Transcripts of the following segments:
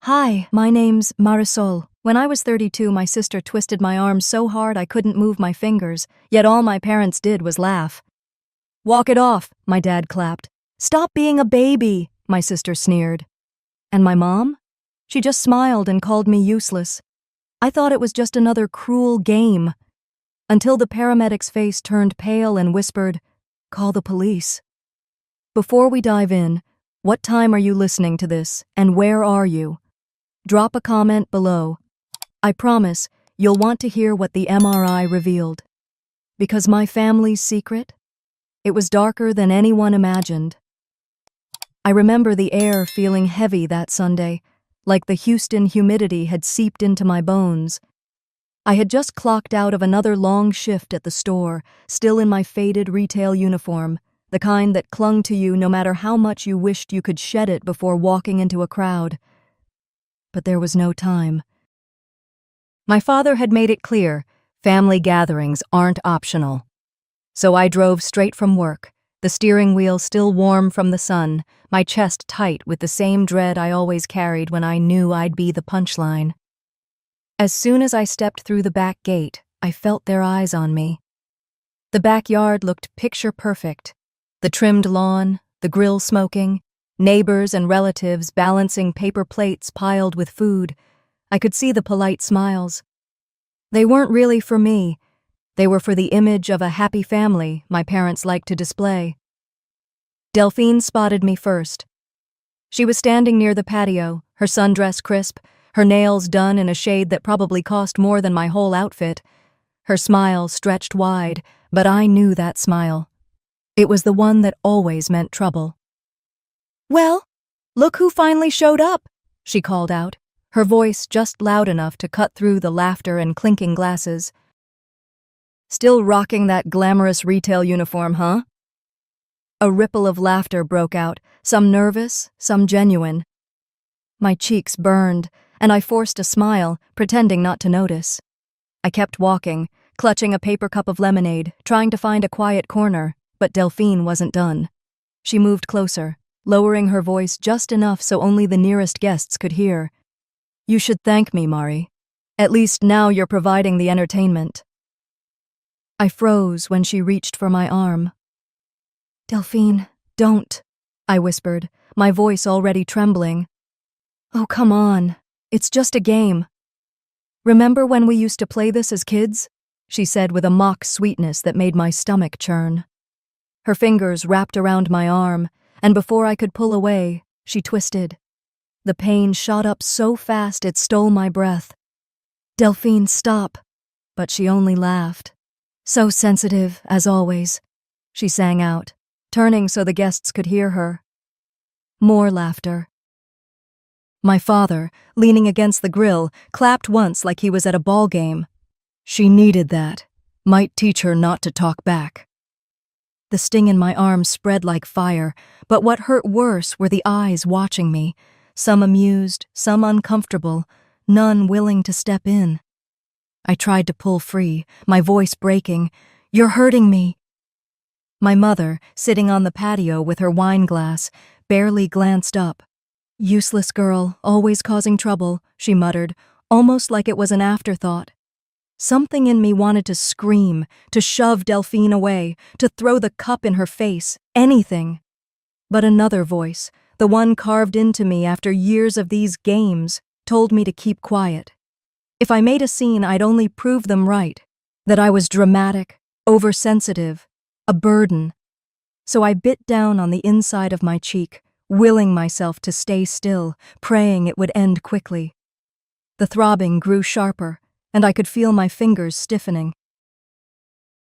Hi, my name's Marisol. When I was 32, my sister twisted my arm so hard I couldn't move my fingers, yet all my parents did was laugh. Walk it off, my dad clapped. Stop being a baby, my sister sneered. And my mom? She just smiled and called me useless. I thought it was just another cruel game. Until the paramedic's face turned pale and whispered, "Call the police." Before we dive in, what time are you listening to this, and where are you? Drop a comment below. I promise you'll want to hear what the MRI revealed. Because my family's secret? It was darker than anyone imagined. I remember the air feeling heavy that Sunday, like the Houston humidity had seeped into my bones. I had just clocked out of another long shift at the store, still in my faded retail uniform, the kind that clung to you no matter how much you wished you could shed it before walking into a crowd. But there was no time. My father had made it clear, family gatherings aren't optional. So I drove straight from work, the steering wheel still warm from the sun, my chest tight with the same dread I always carried when I knew I'd be the punchline. As soon as I stepped through the back gate, I felt their eyes on me. The backyard looked picture perfect. The trimmed lawn, the grill smoking, neighbors and relatives balancing paper plates piled with food. I could see the polite smiles. They weren't really for me. They were for the image of a happy family my parents liked to display. Delphine spotted me first. She was standing near the patio, her sundress crisp, her nails done in a shade that probably cost more than my whole outfit. Her smile stretched wide, but I knew that smile. It was the one that always meant trouble. "Well, look who finally showed up," she called out, her voice just loud enough to cut through the laughter and clinking glasses. "Still rocking that glamorous retail uniform, huh?" A ripple of laughter broke out, some nervous, some genuine. My cheeks burned, and I forced a smile, pretending not to notice. I kept walking, clutching a paper cup of lemonade, trying to find a quiet corner, but Delphine wasn't done. She moved closer, lowering her voice just enough so only the nearest guests could hear. "You should thank me, Mari. At least now you're providing the entertainment." I froze when she reached for my arm. "Delphine, don't," I whispered, my voice already trembling. "Oh, come on. It's just a game." "Remember when we used to play this as kids?" she said with a mock sweetness that made my stomach churn. Her fingers wrapped around my arm, and before I could pull away, she twisted. The pain shot up so fast it stole my breath. "Delphine, stop." But she only laughed. "So sensitive, as always," she sang out, turning so the guests could hear her. More laughter. My father, leaning against the grill, clapped once like he was at a ball game. "She needed that. Might teach her not to talk back." The sting in my arm spread like fire, but what hurt worse were the eyes watching me, some amused, some uncomfortable, none willing to step in. I tried to pull free, my voice breaking. "You're hurting me." My mother, sitting on the patio with her wine glass, barely glanced up. "Useless girl, always causing trouble," she muttered, almost like it was an afterthought. Something in me wanted to scream, to shove Delphine away, to throw the cup in her face, anything. But another voice, the one carved into me after years of these games, told me to keep quiet. If I made a scene, I'd only prove them right, that I was dramatic, oversensitive, a burden. So I bit down on the inside of my cheek, willing myself to stay still, praying it would end quickly. The throbbing grew sharper, and I could feel my fingers stiffening.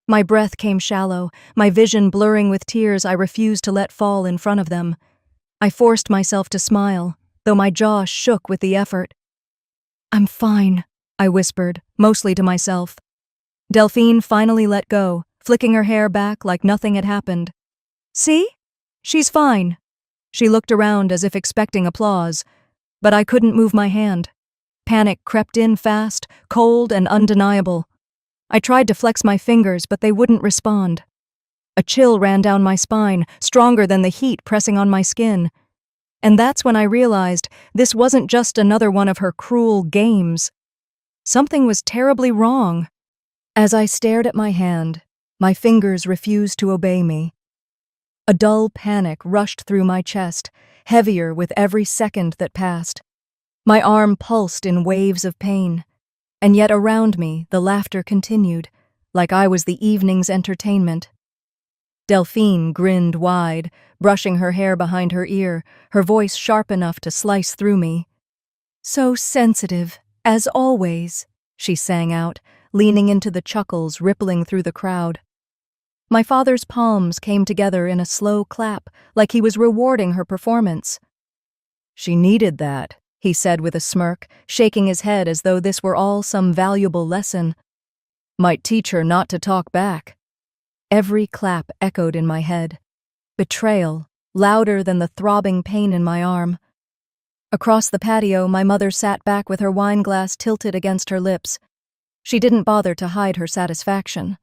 My breath came shallow, my vision blurring with tears I refused to let fall in front of them. I forced myself to smile, though my jaw shook with the effort. "I'm fine," I whispered, mostly to myself. Delphine finally let go, flicking her hair back like nothing had happened. "See? She's fine." She looked around as if expecting applause, but I couldn't move my hand. Panic crept in fast, cold and undeniable. I tried to flex my fingers, but they wouldn't respond. A chill ran down my spine, stronger than the heat pressing on my skin. And that's when I realized this wasn't just another one of her cruel games. Something was terribly wrong. As I stared at my hand, my fingers refused to obey me. A dull panic rushed through my chest, heavier with every second that passed. My arm pulsed in waves of pain, and yet around me the laughter continued, like I was the evening's entertainment. Delphine grinned wide, brushing her hair behind her ear, her voice sharp enough to slice through me. "So sensitive, as always," she sang out, leaning into the chuckles rippling through the crowd. My father's palms came together in a slow clap, like he was rewarding her performance. "She needed that," he said with a smirk, shaking his head as though this were all some valuable lesson. "Might teach her not to talk back." Every clap echoed in my head. Betrayal, louder than the throbbing pain in my arm. Across the patio, my mother sat back with her wine glass tilted against her lips. She didn't bother to hide her satisfaction.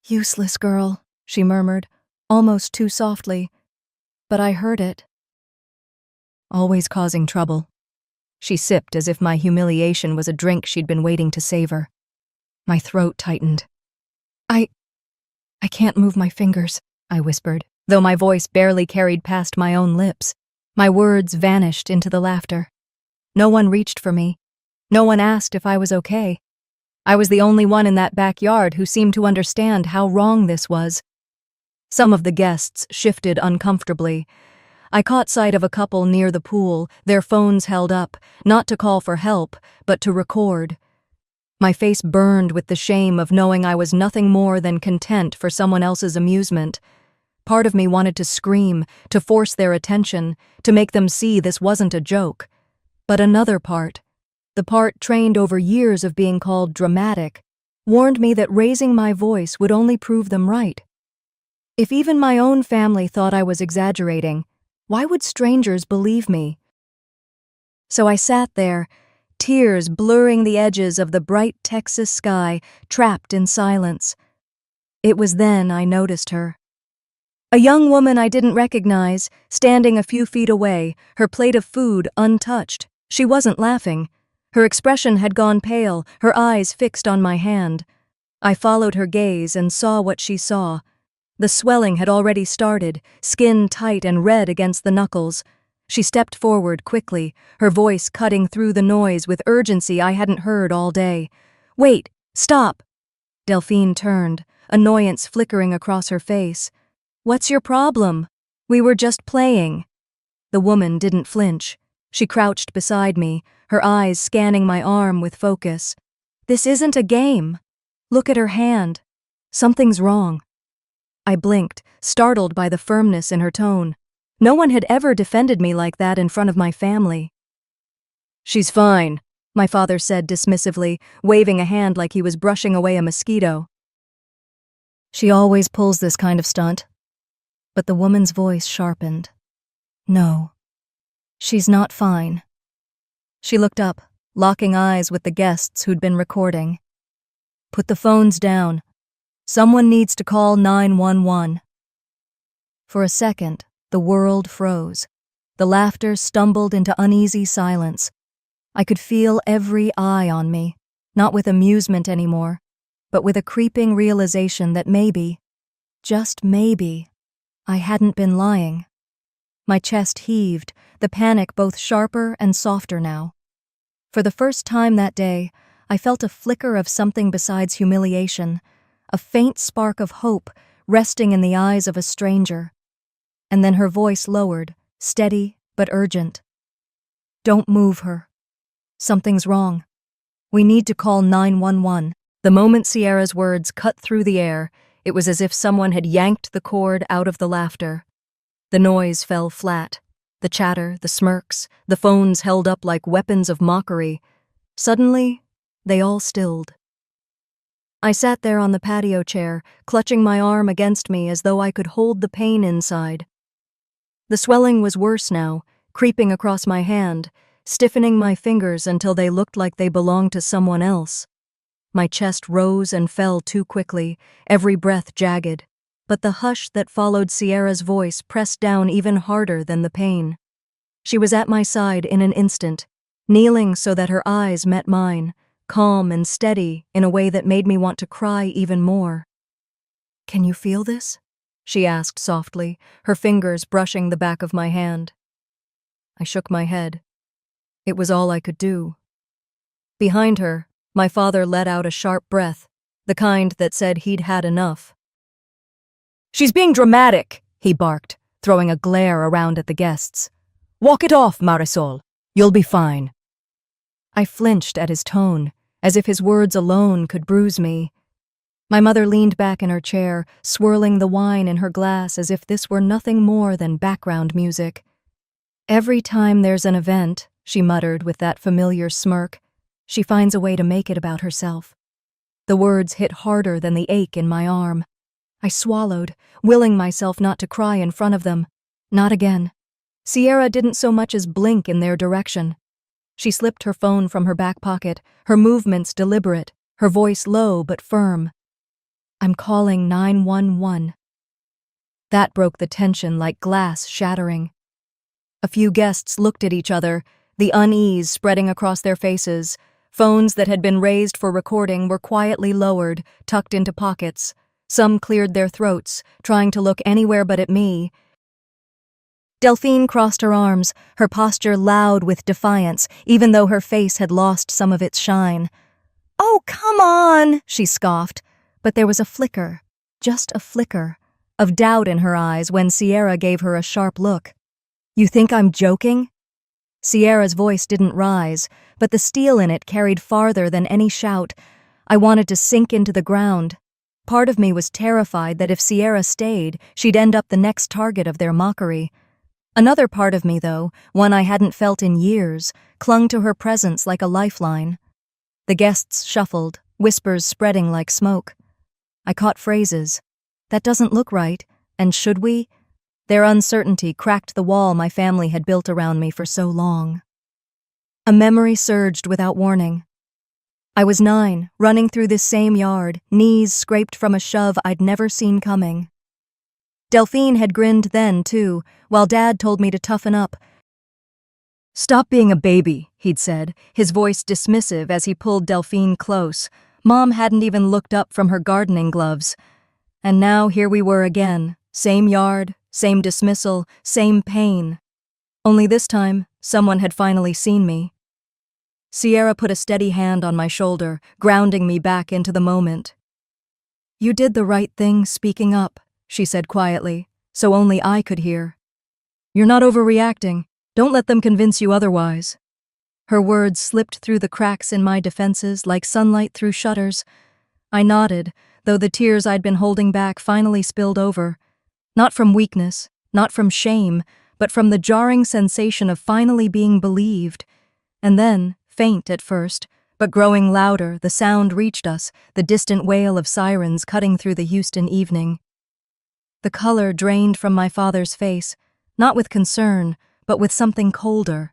"Useless girl," she murmured, almost too softly, but I heard it. "Always causing trouble." She sipped as if my humiliation was a drink she'd been waiting to savor. My throat tightened. I can't move my fingers," I whispered, though my voice barely carried past my own lips. My words vanished into the laughter. No one reached for me. No one asked if I was okay. I was the only one in that backyard who seemed to understand how wrong this was. Some of the guests shifted uncomfortably. I caught sight of a couple near the pool, their phones held up, not to call for help, but to record. My face burned with the shame of knowing I was nothing more than content for someone else's amusement. Part of me wanted to scream, to force their attention, to make them see this wasn't a joke. But another part, the part trained over years of being called dramatic, warned me that raising my voice would only prove them right. If even my own family thought I was exaggerating, why would strangers believe me? So I sat there, tears blurring the edges of the bright Texas sky, trapped in silence. It was then I noticed her. A young woman I didn't recognize, standing a few feet away, her plate of food untouched. She wasn't laughing. Her expression had gone pale, her eyes fixed on my hand. I followed her gaze and saw what she saw. The swelling had already started, skin tight and red against the knuckles. She stepped forward quickly, her voice cutting through the noise with urgency I hadn't heard all day. "Wait! Stop!" Delphine turned, annoyance flickering across her face. "What's your problem? We were just playing." The woman didn't flinch. She crouched beside me, her eyes scanning my arm with focus. "This isn't a game. Look at her hand. Something's wrong." I blinked, startled by the firmness in her tone. No one had ever defended me like that in front of my family. "She's fine," my father said dismissively, waving a hand like he was brushing away a mosquito. "She always pulls this kind of stunt." But the woman's voice sharpened. "No, she's not fine." She looked up, locking eyes with the guests who'd been recording. "Put the phones down. Someone needs to call 911. For a second, the world froze. The laughter stumbled into uneasy silence. I could feel every eye on me, not with amusement anymore, but with a creeping realization that maybe, just maybe, I hadn't been lying. My chest heaved, the panic both sharper and softer now. For the first time that day, I felt a flicker of something besides humiliation, a faint spark of hope resting in the eyes of a stranger. And then her voice lowered, steady but urgent. "Don't move her. Something's wrong. We need to call 911. The moment Sierra's words cut through the air, it was as if someone had yanked the cord out of the laughter. The noise fell flat. The chatter, the smirks, the phones held up like weapons of mockery. Suddenly, they all stilled. I sat there on the patio chair, clutching my arm against me as though I could hold the pain inside. The swelling was worse now, creeping across my hand, stiffening my fingers until they looked like they belonged to someone else. My chest rose and fell too quickly, every breath jagged, but the hush that followed Sierra's voice pressed down even harder than the pain. She was at my side in an instant, kneeling so that her eyes met mine, calm and steady in a way that made me want to cry even more. "Can you feel this?" she asked softly, her fingers brushing the back of my hand. I shook my head. It was all I could do. Behind her, my father let out a sharp breath, the kind that said he'd had enough. "She's being dramatic," he barked, throwing a glare around at the guests. "Walk it off, Marisol. You'll be fine." I flinched at his tone, as if his words alone could bruise me. My mother leaned back in her chair, swirling the wine in her glass as if this were nothing more than background music. "Every time there's an event," she muttered with that familiar smirk, "she finds a way to make it about herself." The words hit harder than the ache in my arm. I swallowed, willing myself not to cry in front of them. Not again. Sierra didn't so much as blink in their direction. She slipped her phone from her back pocket, her movements deliberate, her voice low but firm. "I'm calling 911. That broke the tension like glass shattering. A few guests looked at each other, the unease spreading across their faces. Phones that had been raised for recording were quietly lowered, tucked into pockets. Some cleared their throats, trying to look anywhere but at me. Delphine crossed her arms, her posture loud with defiance, even though her face had lost some of its shine. "Oh, come on," she scoffed, but there was a flicker, just a flicker, of doubt in her eyes when Sierra gave her a sharp look. "You think I'm joking?" Sierra's voice didn't rise, but the steel in it carried farther than any shout. I wanted to sink into the ground. Part of me was terrified that if Sierra stayed, she'd end up the next target of their mockery. Another part of me, though, one I hadn't felt in years, clung to her presence like a lifeline. The guests shuffled, whispers spreading like smoke. I caught phrases. "That doesn't look right," and "should we?" Their uncertainty cracked the wall my family had built around me for so long. A memory surged without warning. I was 9, running through this same yard, knees scraped from a shove I'd never seen coming. Delphine had grinned then, too, while Dad told me to toughen up. "Stop being a baby," he'd said, his voice dismissive as he pulled Delphine close. Mom hadn't even looked up from her gardening gloves. And now here we were again, same yard, same dismissal, same pain. Only this time, someone had finally seen me. Sierra put a steady hand on my shoulder, grounding me back into the moment. "You did the right thing speaking up," she said quietly, so only I could hear. "You're not overreacting. Don't let them convince you otherwise." Her words slipped through the cracks in my defenses like sunlight through shutters. I nodded, though the tears I'd been holding back finally spilled over. Not from weakness, not from shame, but from the jarring sensation of finally being believed. And then, faint at first, but growing louder, the sound reached us, the distant wail of sirens cutting through the Houston evening. The color drained from my father's face, not with concern, but with something colder.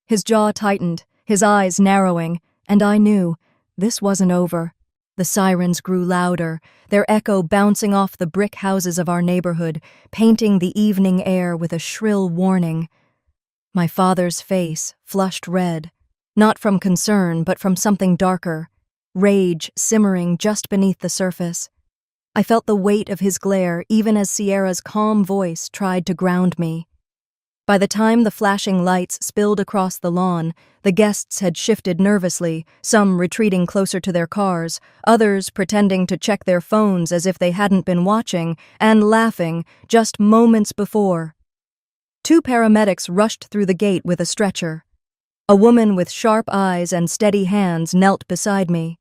His jaw tightened, his eyes narrowing, and I knew this wasn't over. The sirens grew louder, their echo bouncing off the brick houses of our neighborhood, painting the evening air with a shrill warning. My father's face flushed red, not from concern but from something darker, rage simmering just beneath the surface. I felt the weight of his glare even as Sierra's calm voice tried to ground me. By the time the flashing lights spilled across the lawn, the guests had shifted nervously, some retreating closer to their cars, others pretending to check their phones as if they hadn't been watching, and laughing just moments before. 2 paramedics rushed through the gate with a stretcher. A woman with sharp eyes and steady hands knelt beside me.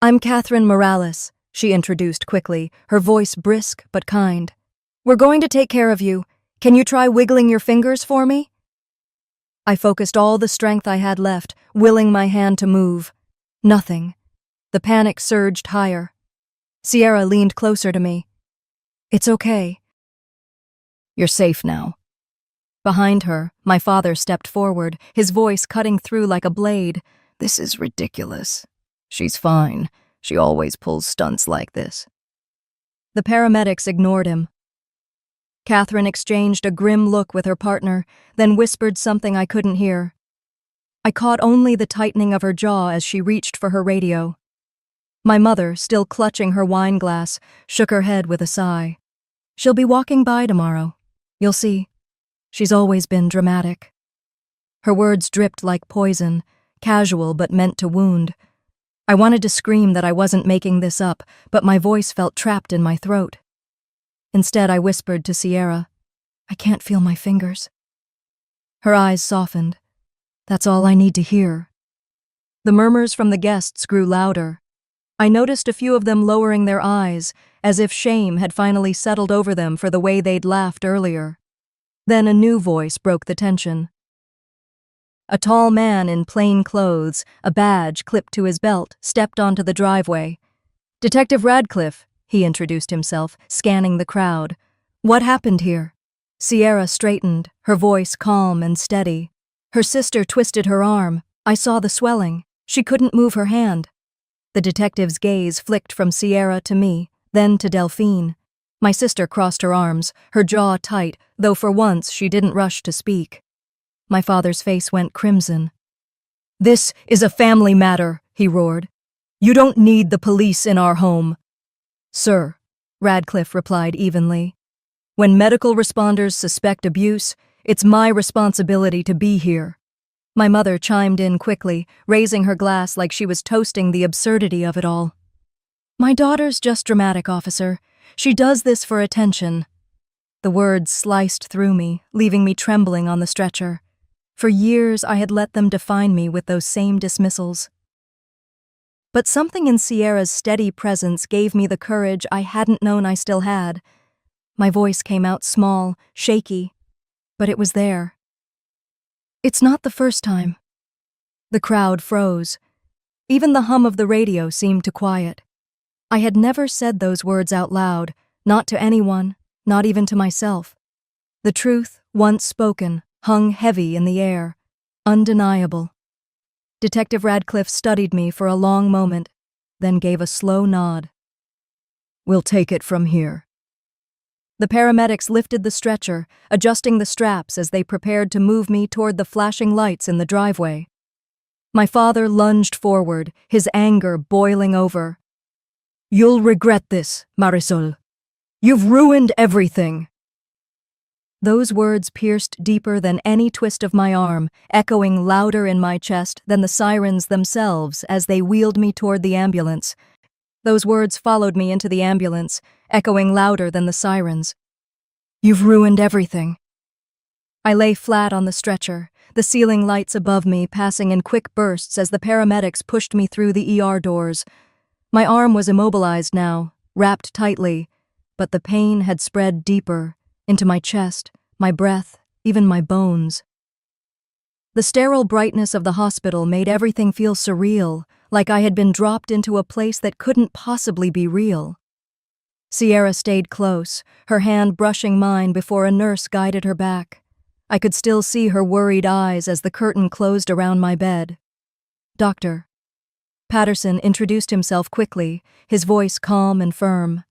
"I'm Catherine Morales," she introduced quickly, her voice brisk but kind. "We're going to take care of you. Can you try wiggling your fingers for me?" I focused all the strength I had left, willing my hand to move. Nothing. The panic surged higher. Sierra leaned closer to me. "It's okay. You're safe now." Behind her, my father stepped forward, his voice cutting through like a blade. "This is ridiculous. She's fine. She always pulls stunts like this." The paramedics ignored him. Catherine exchanged a grim look with her partner, then whispered something I couldn't hear. I caught only the tightening of her jaw as she reached for her radio. My mother, still clutching her wine glass, shook her head with a sigh. She'll be walking by tomorrow. You'll see. She's always been dramatic. Her words dripped like poison, casual but meant to wound. I wanted to scream that I wasn't making this up, but my voice felt trapped in my throat. Instead, I whispered to Sierra, I can't feel my fingers. Her eyes softened. That's all I need to hear. The murmurs from the guests grew louder. I noticed a few of them lowering their eyes, as if shame had finally settled over them for the way they'd laughed earlier. Then a new voice broke the tension. A tall man in plain clothes, a badge clipped to his belt, stepped onto the driveway. Detective Radcliffe, he introduced himself, scanning the crowd. What happened here? Sierra straightened, her voice calm and steady. Her sister twisted her arm. I saw the swelling. She couldn't move her hand. The detective's gaze flicked from Sierra to me, then to Delphine. My sister crossed her arms, her jaw tight, though for once she didn't rush to speak. My father's face went crimson. This is a family matter, he roared. You don't need the police in our home. Sir, Radcliffe replied evenly. When medical responders suspect abuse, it's my responsibility to be here. My mother chimed in quickly, raising her glass like she was toasting the absurdity of it all. My daughter's just dramatic, officer. She does this for attention. The words sliced through me, leaving me trembling on the stretcher. For years, I had let them define me with those same dismissals. But something in Sierra's steady presence gave me the courage I hadn't known I still had. My voice came out small, shaky, but it was there. It's not the first time. The crowd froze. Even the hum of the radio seemed to quiet. I had never said those words out loud, not to anyone, not even to myself. The truth, once spoken, hung heavy in the air, undeniable. Detective Radcliffe studied me for a long moment, then gave a slow nod. We'll take it from here. The paramedics lifted the stretcher, adjusting the straps as they prepared to move me toward the flashing lights in the driveway. My father lunged forward, his anger boiling over. You'll regret this, Marisol. You've ruined everything. Those words pierced deeper than any twist of my arm, echoing louder in my chest than the sirens themselves as they wheeled me toward the ambulance. Those words followed me into the ambulance, echoing louder than the sirens. You've ruined everything. I lay flat on the stretcher, the ceiling lights above me passing in quick bursts as the paramedics pushed me through the ER doors. My arm was immobilized now, wrapped tightly, but the pain had spread deeper, into my chest, my breath, even my bones. The sterile brightness of the hospital made everything feel surreal, like I had been dropped into a place that couldn't possibly be real. Sierra stayed close, her hand brushing mine before a nurse guided her back. I could still see her worried eyes as the curtain closed around my bed. Doctor. Patterson introduced himself quickly, his voice calm and firm.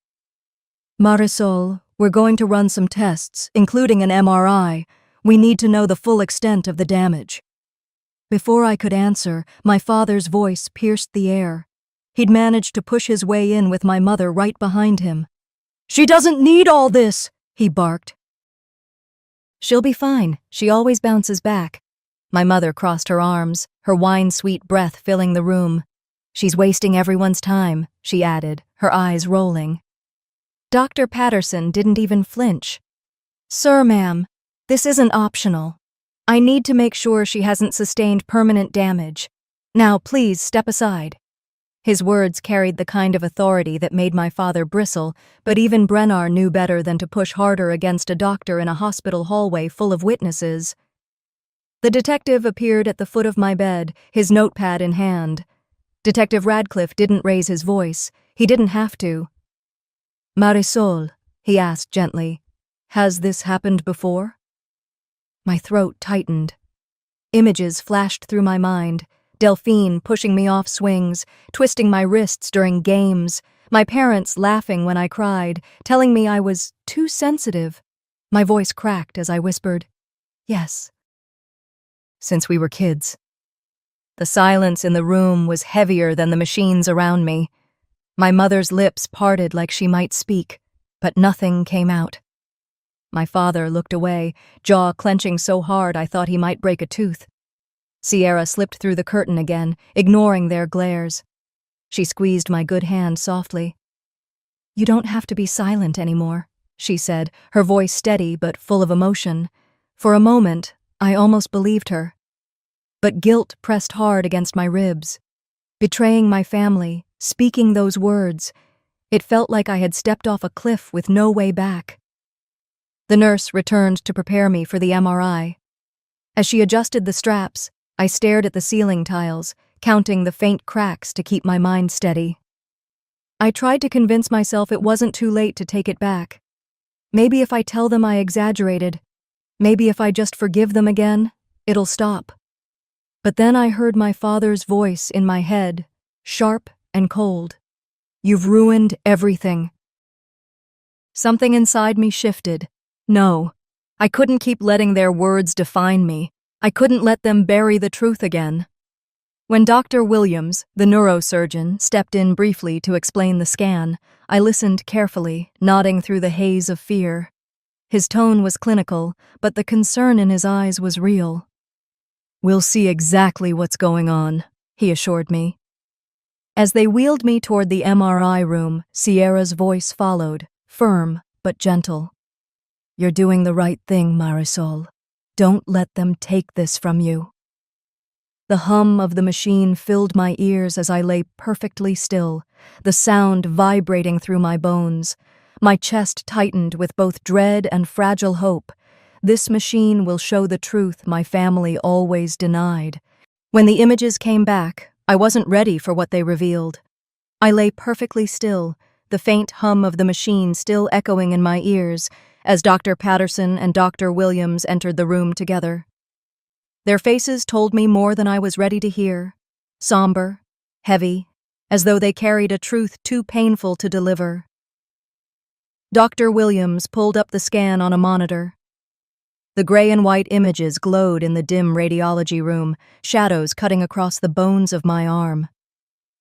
Marisol, we're going to run some tests, including an MRI. We need to know the full extent of the damage. Before I could answer, my father's voice pierced the air. He'd managed to push his way in with my mother right behind him. She doesn't need all this, he barked. She'll be fine. She always bounces back. My mother crossed her arms, her wine-sweet breath filling the room. She's wasting everyone's time, she added, her eyes rolling. Dr. Patterson didn't even flinch. Sir, ma'am, this isn't optional. I need to make sure she hasn't sustained permanent damage. Now, please step aside. His words carried the kind of authority that made my father bristle, but even Brennar knew better than to push harder against a doctor in a hospital hallway full of witnesses. The detective appeared at the foot of my bed, his notepad in hand. Detective Radcliffe didn't raise his voice. He didn't have to. Marisol, he asked gently, has this happened before? My throat tightened. Images flashed through my mind. Delphine pushing me off swings, twisting my wrists during games, my parents laughing when I cried, telling me I was too sensitive. My voice cracked as I whispered, "Yes." Since we were kids. The silence in the room was heavier than the machines around me. My mother's lips parted like she might speak, but nothing came out. My father looked away, jaw clenching so hard I thought he might break a tooth. Sierra slipped through the curtain again, ignoring their glares. She squeezed my good hand softly. "You don't have to be silent anymore," she said, her voice steady but full of emotion. For a moment, I almost believed her. But guilt pressed hard against my ribs. Betraying my family, speaking those words, it felt like I had stepped off a cliff with no way back. The nurse returned to prepare me for the MRI. As she adjusted the straps, I stared at the ceiling tiles, counting the faint cracks to keep my mind steady. I tried to convince myself it wasn't too late to take it back. Maybe if I tell them I exaggerated, maybe if I just forgive them again, it'll stop. But then I heard my father's voice in my head, sharp and cold. "You've ruined everything." Something inside me shifted. No, I couldn't keep letting their words define me. I couldn't let them bury the truth again. When Dr. Williams, the neurosurgeon, stepped in briefly to explain the scan, I listened carefully, nodding through the haze of fear. His tone was clinical, but the concern in his eyes was real. "We'll see exactly what's going on," he assured me. As they wheeled me toward the MRI room, Sierra's voice followed, firm but gentle. "You're doing the right thing, Marisol. Don't let them take this from you." The hum of the machine filled my ears as I lay perfectly still, the sound vibrating through my bones. My chest tightened with both dread and fragile hope. This machine will show the truth my family always denied. When the images came back, I wasn't ready for what they revealed. I lay perfectly still, the faint hum of the machine still echoing in my ears, as Dr. Patterson and Dr. Williams entered the room together. Their faces told me more than I was ready to hear, somber, heavy, as though they carried a truth too painful to deliver. Dr. Williams pulled up the scan on a monitor. The gray and white images glowed in the dim radiology room, shadows cutting across the bones of my arm.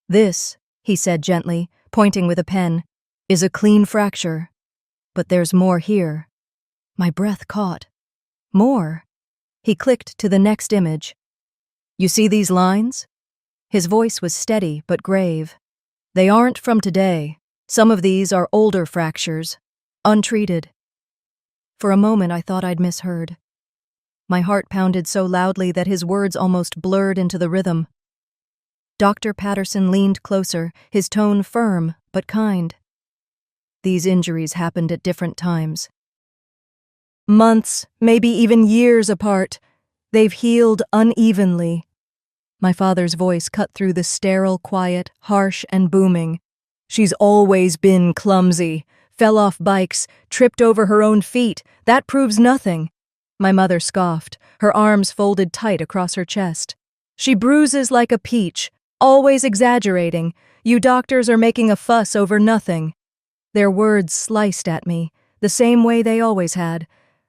"This," he said gently, pointing with a pen, "is a clean fracture. But there's more here." My breath caught. More? He clicked to the next image. "You see these lines?" His voice was steady but grave. "They aren't from today. Some of these are older fractures, untreated." For a moment I thought I'd misheard. My heart pounded so loudly that his words almost blurred into the rhythm. Dr. Patterson leaned closer, his tone firm but kind. "These injuries happened at different times. Months, maybe even years apart. They've healed unevenly." My father's voice cut through the sterile quiet, harsh and booming. "She's always been clumsy. Fell off bikes, tripped over her own feet. That proves nothing." My mother scoffed, her arms folded tight across her chest. "She bruises like a peach, always exaggerating. You doctors are making a fuss over nothing." Their words sliced at me, the same way they always had,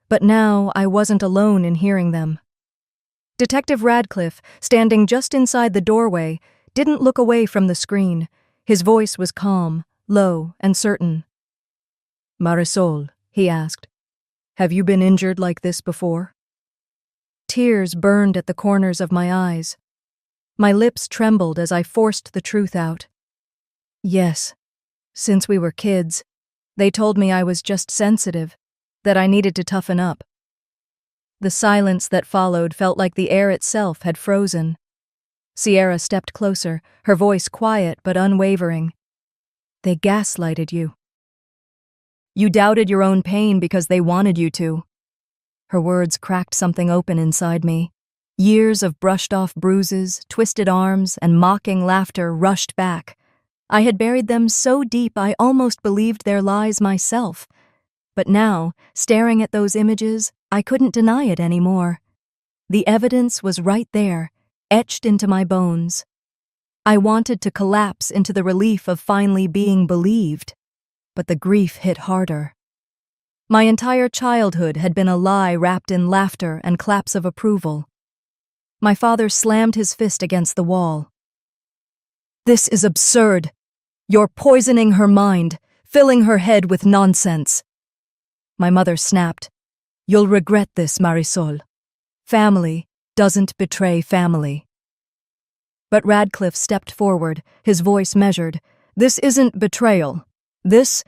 but now I wasn't alone in hearing them. Detective Radcliffe, standing just inside the doorway, didn't look away from the screen. His voice was calm, low, and certain. "Marisol," he asked, "have you been injured like this before?" Tears burned at the corners of my eyes. My lips trembled as I forced the truth out. "Yes. Since we were kids, they told me I was just sensitive, that I needed to toughen up." The silence that followed felt like the air itself had frozen. Sierra stepped closer, her voice quiet but unwavering. "They gaslighted you. You doubted your own pain because they wanted you to." Her words cracked something open inside me. Years of brushed-off bruises, twisted arms, and mocking laughter rushed back. I had buried them so deep I almost believed their lies myself. But now, staring at those images, I couldn't deny it anymore. The evidence was right there, etched into my bones. I wanted to collapse into the relief of finally being believed, but the grief hit harder. My entire childhood had been a lie wrapped in laughter and claps of approval. My father slammed his fist against the wall. "This is absurd. You're poisoning her mind, filling her head with nonsense." My mother snapped. "You'll regret this, Marisol. Family doesn't betray family." But Radcliffe stepped forward, his voice measured. "This isn't betrayal. This,"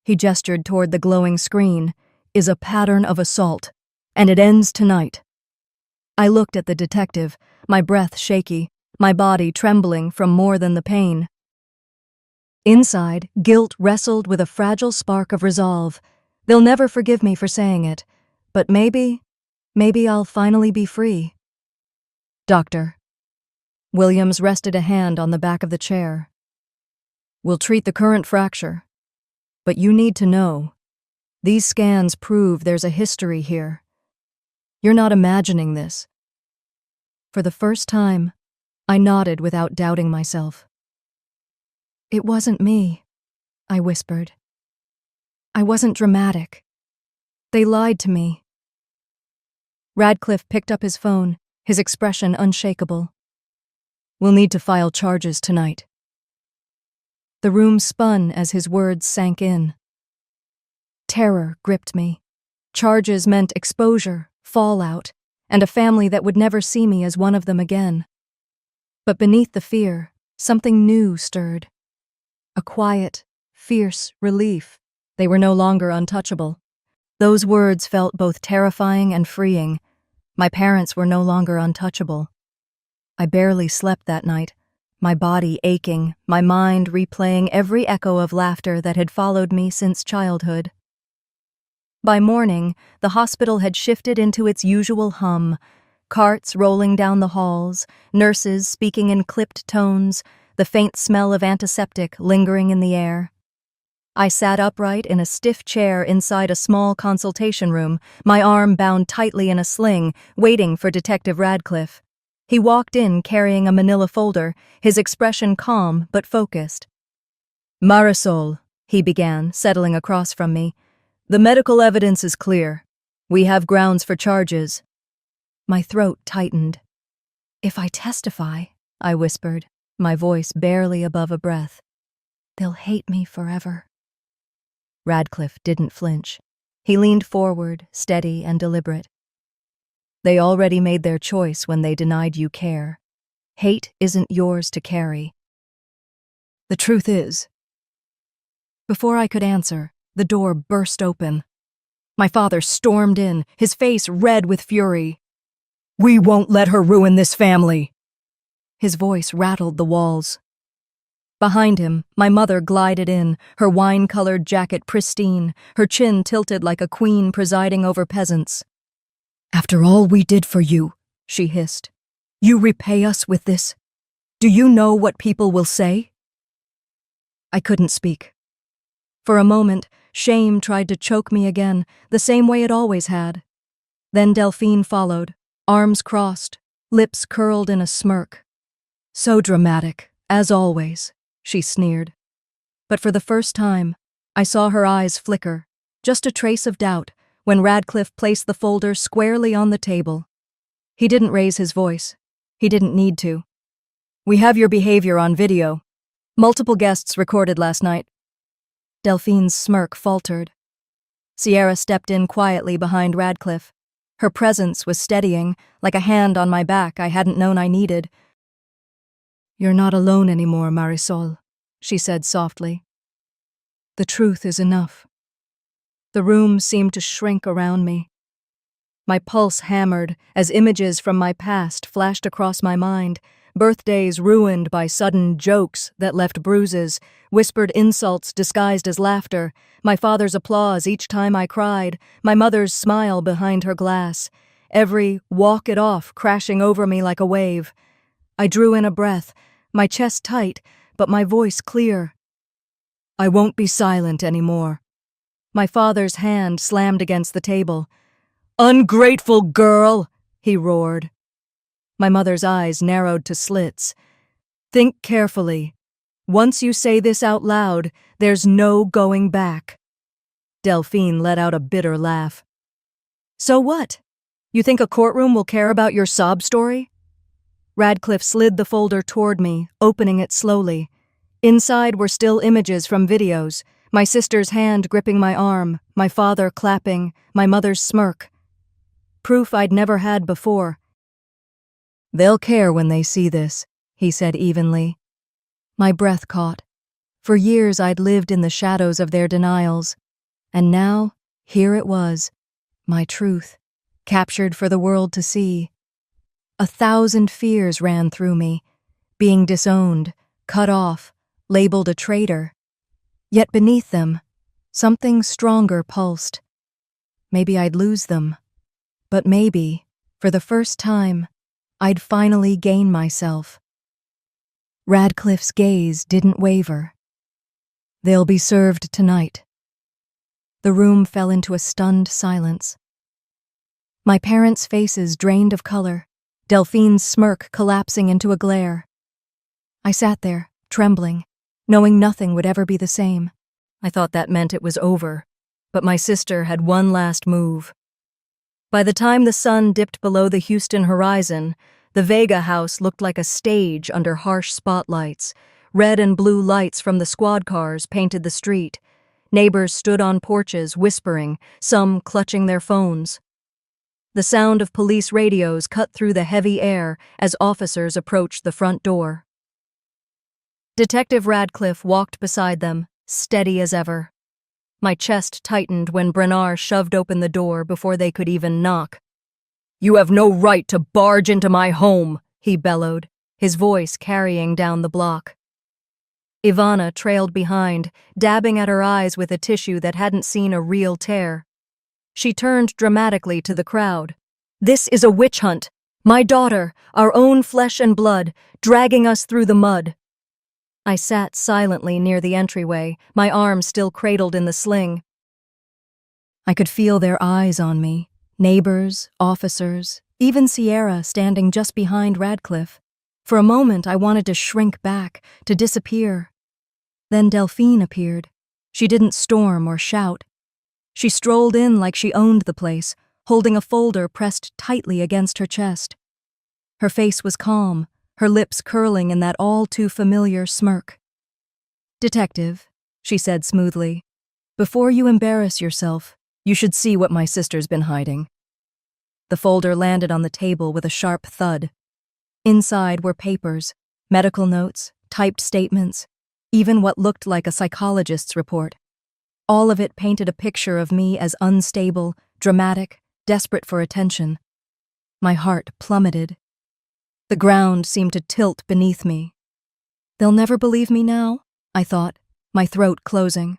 he gestured toward the glowing screen, "is a pattern of assault, and it ends tonight." I looked at the detective, my breath shaky, my body trembling from more than the pain. Inside, guilt wrestled with a fragile spark of resolve. They'll never forgive me for saying it, but maybe I'll finally be free. "Doctor." Williams rested a hand on the back of the chair. "We'll treat the current fracture. But you need to know, these scans prove there's a history here. You're not imagining this." For the first time, I nodded without doubting myself. "It wasn't me," I whispered. "I wasn't dramatic. They lied to me." Radcliffe picked up his phone, his expression unshakable. "We'll need to file charges tonight." The room spun as his words sank in. Terror gripped me. Charges meant exposure, fallout, and a family that would never see me as one of them again. But beneath the fear, something new stirred. A quiet, fierce relief. They were no longer untouchable. Those words felt both terrifying and freeing. My parents were no longer untouchable. I barely slept that night, my body aching, my mind replaying every echo of laughter that had followed me since childhood. By morning, the hospital had shifted into its usual hum, carts rolling down the halls, nurses speaking in clipped tones, the faint smell of antiseptic lingering in the air. I sat upright in a stiff chair inside a small consultation room, my arm bound tightly in a sling, waiting for Detective Radcliffe. He walked in carrying a manila folder, his expression calm but focused. "Marisol," he began, settling across from me, "the medical evidence is clear. We have grounds for charges." My throat tightened. "If I testify," I whispered, my voice barely above a breath, "they'll hate me forever." Radcliffe didn't flinch. He leaned forward, steady and deliberate. "They already made their choice when they denied you care. Hate isn't yours to carry." "The truth is..." Before I could answer, the door burst open. My father stormed in, his face red with fury. "We won't let her ruin this family!" His voice rattled the walls. Behind him, my mother glided in, her wine-colored jacket pristine, her chin tilted like a queen presiding over peasants. "After all we did for you," she hissed, "you repay us with this? Do you know what people will say?" I couldn't speak. For a moment, shame tried to choke me again, the same way it always had. Then Delphine followed, arms crossed, lips curled in a smirk. "So dramatic, as always," she sneered. But for the first time, I saw her eyes flicker, just a trace of doubt, when Radcliffe placed the folder squarely on the table. He didn't raise his voice. He didn't need to. "We have your behavior on video. Multiple guests recorded last night." Delphine's smirk faltered. Sierra stepped in quietly behind Radcliffe. Her presence was steadying, like a hand on my back I hadn't known I needed. "You're not alone anymore, Marisol," she said softly. "The truth is enough." The room seemed to shrink around me. My pulse hammered as images from my past flashed across my mind, birthdays ruined by sudden jokes that left bruises, whispered insults disguised as laughter, my father's applause each time I cried, my mother's smile behind her glass, every walk it off crashing over me like a wave. I drew in a breath, my chest tight, but my voice clear. "I won't be silent anymore." My father's hand slammed against the table. "Ungrateful girl!" he roared. My mother's eyes narrowed to slits. "Think carefully. Once you say this out loud, there's no going back." Delphine let out a bitter laugh. So what? You think a courtroom will care about your sob story? Radcliffe slid the folder toward me, opening it slowly. Inside were still images from videos, my sister's hand gripping my arm, my father clapping, my mother's smirk. Proof I'd never had before. They'll care when they see this, he said evenly. My breath caught. For years I'd lived in the shadows of their denials, and now, here it was, my truth, captured for the world to see. 1,000 fears ran through me, being disowned, cut off, labeled a traitor. Yet beneath them, something stronger pulsed. Maybe I'd lose them, but maybe, for the first time, I'd finally gain myself. Radcliffe's gaze didn't waver. They'll be served tonight. The room fell into a stunned silence. My parents' faces drained of color, Delphine's smirk collapsing into a glare. I sat there, trembling, knowing nothing would ever be the same. I thought that meant it was over, but my sister had one last move. By the time the sun dipped below the Houston horizon, the Vega house looked like a stage under harsh spotlights. Red and blue lights from the squad cars painted the street. Neighbors stood on porches, whispering, some clutching their phones. The sound of police radios cut through the heavy air as officers approached the front door. Detective Radcliffe walked beside them, steady as ever. My chest tightened when Brennar shoved open the door before they could even knock. "You have no right to barge into my home," he bellowed, his voice carrying down the block. Ivana trailed behind, dabbing at her eyes with a tissue that hadn't seen a real tear. She turned dramatically to the crowd. "This is a witch hunt. My daughter, our own flesh and blood, dragging us through the mud." I sat silently near the entryway, my arm still cradled in the sling. I could feel their eyes on me, neighbors, officers, even Sierra standing just behind Radcliffe. For a moment I wanted to shrink back, to disappear. Then Delphine appeared. She didn't storm or shout. She strolled in like she owned the place, holding a folder pressed tightly against her chest. Her face was calm, her lips curling in that all-too-familiar smirk. "Detective," she said smoothly, "before you embarrass yourself, you should see what my sister's been hiding." The folder landed on the table with a sharp thud. Inside were papers, medical notes, typed statements, even what looked like a psychologist's report. All of it painted a picture of me as unstable, dramatic, desperate for attention. My heart plummeted. The ground seemed to tilt beneath me. They'll never believe me now, I thought, my throat closing.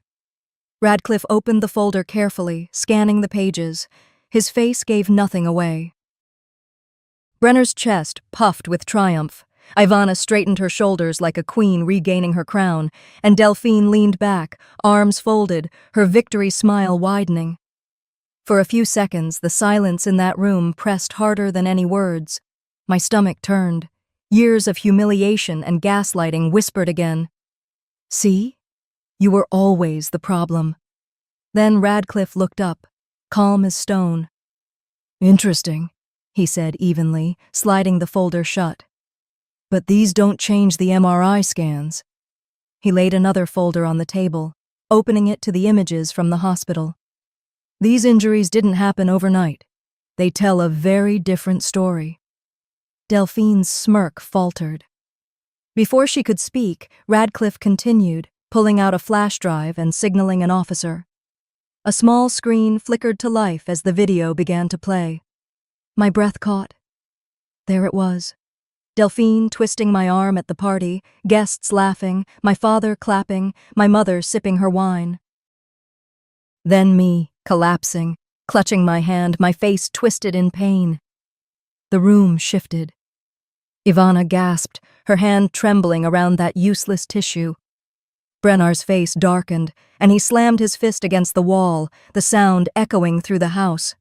Radcliffe opened the folder carefully, scanning the pages. His face gave nothing away. Brenner's chest puffed with triumph. Ivana straightened her shoulders like a queen regaining her crown, and Delphine leaned back, arms folded, her victory smile widening. For a few seconds, the silence in that room pressed harder than any words. My stomach turned. Years of humiliation and gaslighting whispered again. "See? You were always the problem." Then Radcliffe looked up, calm as stone. "Interesting," he said evenly, sliding the folder shut. "But these don't change the MRI scans." He laid another folder on the table, opening it to the images from the hospital. "These injuries didn't happen overnight. They tell a very different story." Delphine's smirk faltered. Before she could speak, Radcliffe continued, pulling out a flash drive and signaling an officer. A small screen flickered to life as the video began to play. My breath caught. There it was. Delphine twisting my arm at the party, guests laughing, my father clapping, my mother sipping her wine. Then me, collapsing, clutching my hand, my face twisted in pain. The room shifted. Ivana gasped, her hand trembling around that useless tissue. Brennar's face darkened, and he slammed his fist against the wall, the sound echoing through the house.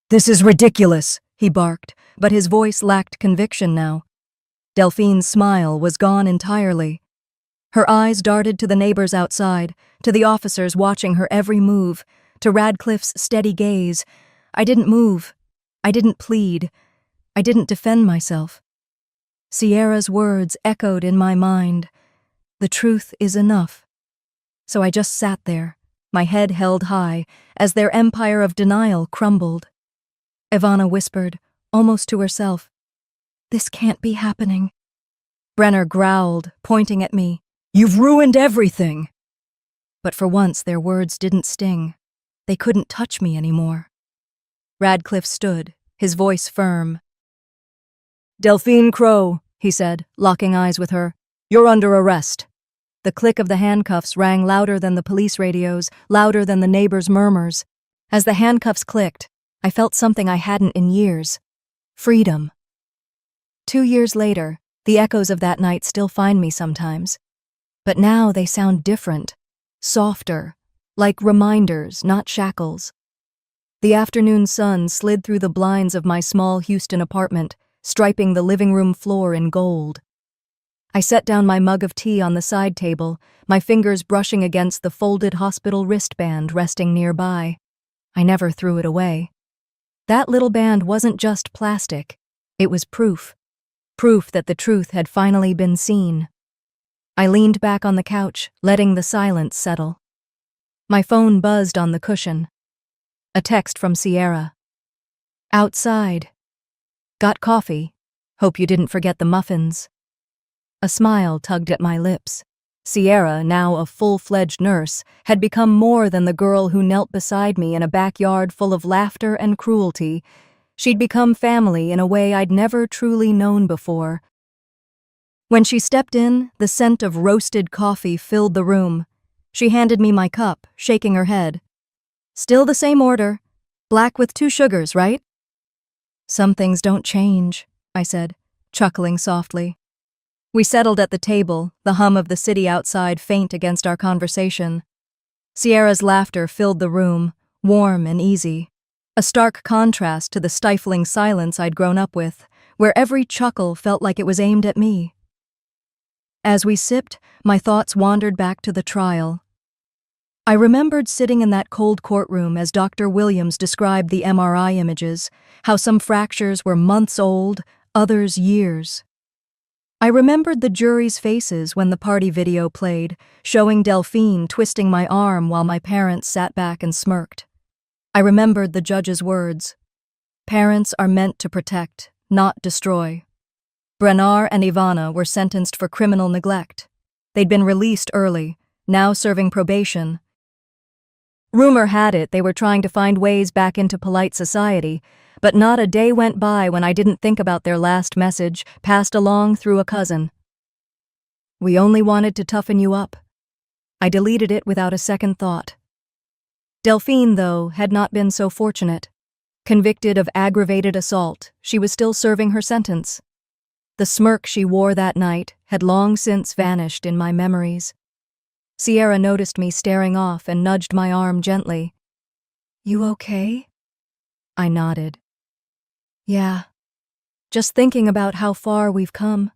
"This is ridiculous," he barked, but his voice lacked conviction now. Delphine's smile was gone entirely. Her eyes darted to the neighbors outside, to the officers watching her every move, to Radcliffe's steady gaze. I didn't move. I didn't plead. I didn't defend myself. Sierra's words echoed in my mind. The truth is enough. So I just sat there, my head held high, as their empire of denial crumbled. Ivana whispered, almost to herself, "This can't be happening." Brenner growled, pointing at me. "You've ruined everything!" But for once their words didn't sting. They couldn't touch me anymore. Radcliffe stood, his voice firm. "Delphine Crowe," he said, locking eyes with her, "you're under arrest." The click of the handcuffs rang louder than the police radios, louder than the neighbors' murmurs. As the handcuffs clicked, I felt something I hadn't in years. Freedom. 2 years later, the echoes of that night still find me sometimes. But now they sound different, softer, like reminders, not shackles. The afternoon sun slid through the blinds of my small Houston apartment, striping the living room floor in gold. I set down my mug of tea on the side table, my fingers brushing against the folded hospital wristband resting nearby. I never threw it away. That little band wasn't just plastic. It was proof. Proof that the truth had finally been seen. I leaned back on the couch, letting the silence settle. My phone buzzed on the cushion. A text from Sierra. "Outside. Got coffee. Hope you didn't forget the muffins." A smile tugged at my lips. Sierra, now a full-fledged nurse, had become more than the girl who knelt beside me in a backyard full of laughter and cruelty. She'd become family in a way I'd never truly known before. When she stepped in, the scent of roasted coffee filled the room. She handed me my cup, shaking her head. "Still the same order. Black with 2 sugars, right?" "Some things don't change," I said, chuckling softly. We settled at the table, the hum of the city outside faint against our conversation. Sierra's laughter filled the room, warm and easy. A stark contrast to the stifling silence I'd grown up with, where every chuckle felt like it was aimed at me. As we sipped, my thoughts wandered back to the trial. I remembered sitting in that cold courtroom as Dr. Williams described the MRI images, how some fractures were months old, others years. I remembered the jury's faces when the party video played, showing Delphine twisting my arm while my parents sat back and smirked. I remembered the judge's words. Parents are meant to protect, not destroy. Brenner and Ivana were sentenced for criminal neglect. They'd been released early, now serving probation. Rumor had it they were trying to find ways back into polite society, but not a day went by when I didn't think about their last message, passed along through a cousin. "We only wanted to toughen you up." I deleted it without a second thought. Delphine, though, had not been so fortunate. Convicted of aggravated assault, she was still serving her sentence. The smirk she wore that night had long since vanished in my memories. Sierra noticed me staring off and nudged my arm gently. "You okay?" I nodded. "Yeah. Just thinking about how far we've come."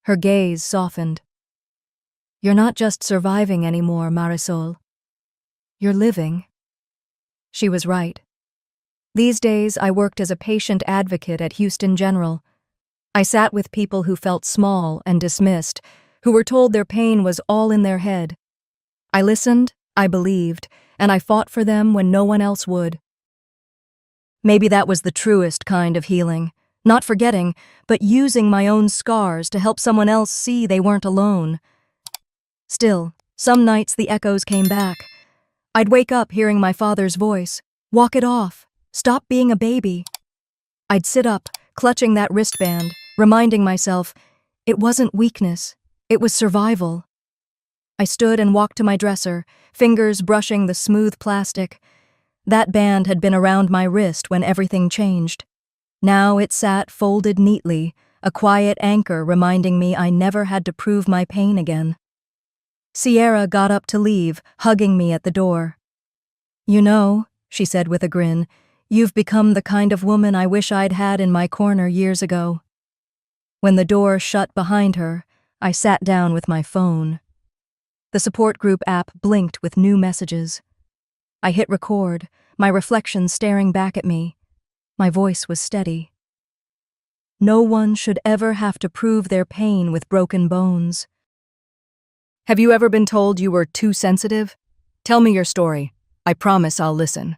Her gaze softened. "You're not just surviving anymore, Marisol. You're living." She was right. These days, I worked as a patient advocate at Houston General. I sat with people who felt small and dismissed, who were told their pain was all in their head. I listened, I believed, and I fought for them when no one else would. Maybe that was the truest kind of healing, not forgetting, but using my own scars to help someone else see they weren't alone. Still, some nights the echoes came back. I'd wake up hearing my father's voice, "Walk it off. Stop being a baby." I'd sit up, clutching that wristband, reminding myself, it wasn't weakness, it was survival. I stood and walked to my dresser, fingers brushing the smooth plastic. That band had been around my wrist when everything changed. Now it sat folded neatly, a quiet anchor reminding me I never had to prove my pain again. Sierra got up to leave, hugging me at the door. "You know," she said with a grin, "you've become the kind of woman I wish I'd had in my corner years ago." When the door shut behind her, I sat down with my phone. The support group app blinked with new messages. I hit record, my reflection staring back at me. My voice was steady. No one should ever have to prove their pain with broken bones. Have you ever been told you were too sensitive? Tell me your story. I promise I'll listen.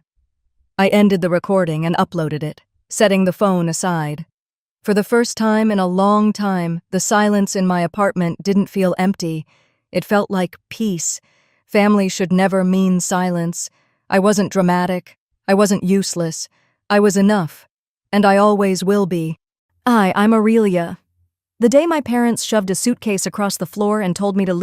I ended the recording and uploaded it, setting the phone aside. For the first time in a long time, the silence in my apartment didn't feel empty. It felt like peace. Family should never mean silence. I wasn't dramatic. I wasn't useless. I was enough. And I always will be. I'm Aurelia. The day my parents shoved a suitcase across the floor and told me to